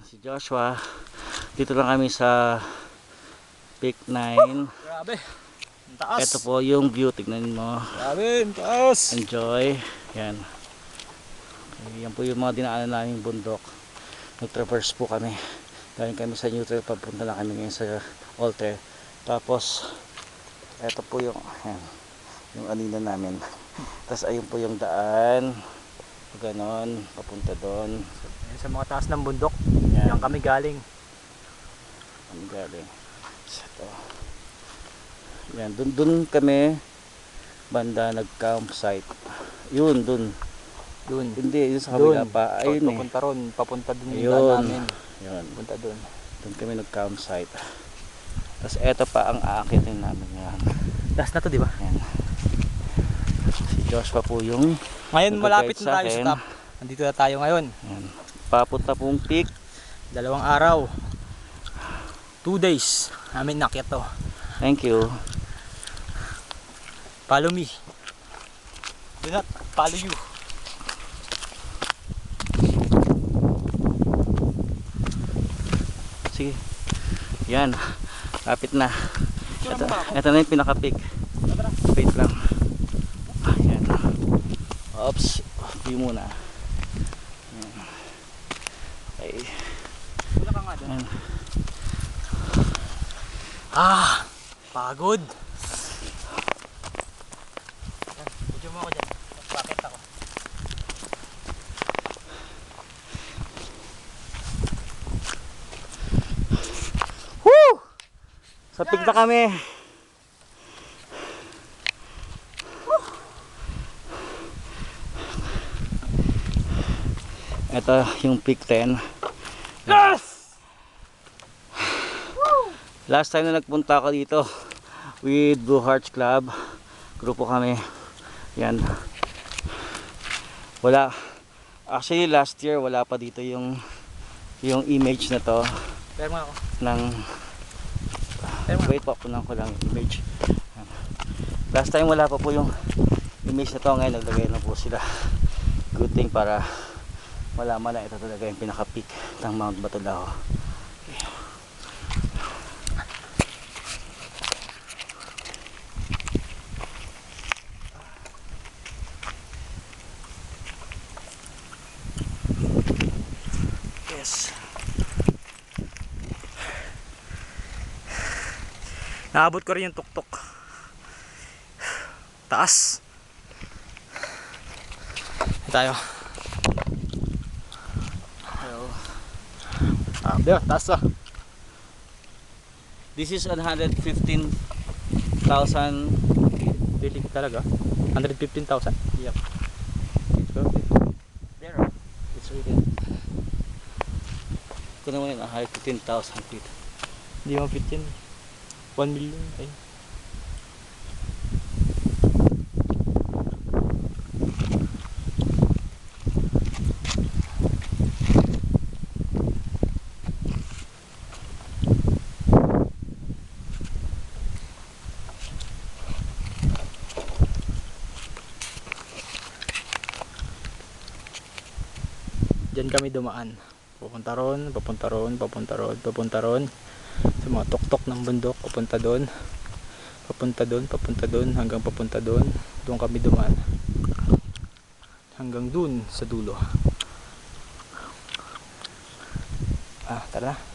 Si Joshua. Dito lang kami sa Peak 9. Grabe. Ang taas. Ito po yung view. Tignan mo. Grabe, ang taas. Enjoy. Yan. Okay, yan po yung mga dinaanan namin bundok. Nag-traverse po kami. Galing kami sa New Trail. Papunta na kami ngayon sa Old Trail. Tapos, ito po yung, yan, yung anina namin. Tapos ayun po yung daan. Ganon. Papunta doon. Sa mga taas ng bundok. Yan. Yan kami galing. Kami galing. So, ito. Yan. Dun kami banda nag-campsite. Yun, dun. Doon. Hindi, yun sa kabila pa. Ayun eh. Papunta ron. Papunta dun yung Ayun. daan namin. Yun. Papunta dun. Doon kami nag-campsite. Tapos eto pa ang aakitin namin ngayon. Last na to, di ba? Yan. Si Joshua po yung Ngayon malapit nag-guide na tayo sa akin. top. Nandito na tayo ngayon. Yan. Papunta pong peak. 2 araw. 2 days. Namin nakyat to. Thank you. Follow me. Do not follow you. Sige. Yan. Lapit na. Ito na yung pinaka-peak. Wait lang. Ayan. Oops. View muna. Ayan. Okay. Wala ka nga doon. Ayan. Ah! Pagod. Medyo mo ako dyan. Bakit ako? Woo! Sa peak na kami. Ito yung peak 10. Yes! Last time na nagpunta ako dito with Blue Hearts Club, grupo kami. Yan. Wala. Actually last year wala pa dito yung image na to Pero nga ako. ng wait pa, punan ko lang yung image. Last time wala pa po yung image na to, ngayon naglagay na po sila. Good thing para malaman na ito talaga yung pinaka peak ng Mount Batulao. Yes. Naabot ko rin yung tuktok. Taas. Tayo. Hello. Diyo, taas ah. This is 115,000. Really talaga. 115,000. Yep. There. It's written. Kung naman yun, 115,000 feet. Hindi mo fit yan. 1 million. Ay. Diyan kami dumaan. Papunta ron, papunta ron, papunta ron, papunta ron. Sa mga tuktok ng bundok, papunta doon. Papunta doon, papunta doon, hanggang papunta doon. Doon kami dumaan. Hanggang doon sa dulo. Ah, tara na.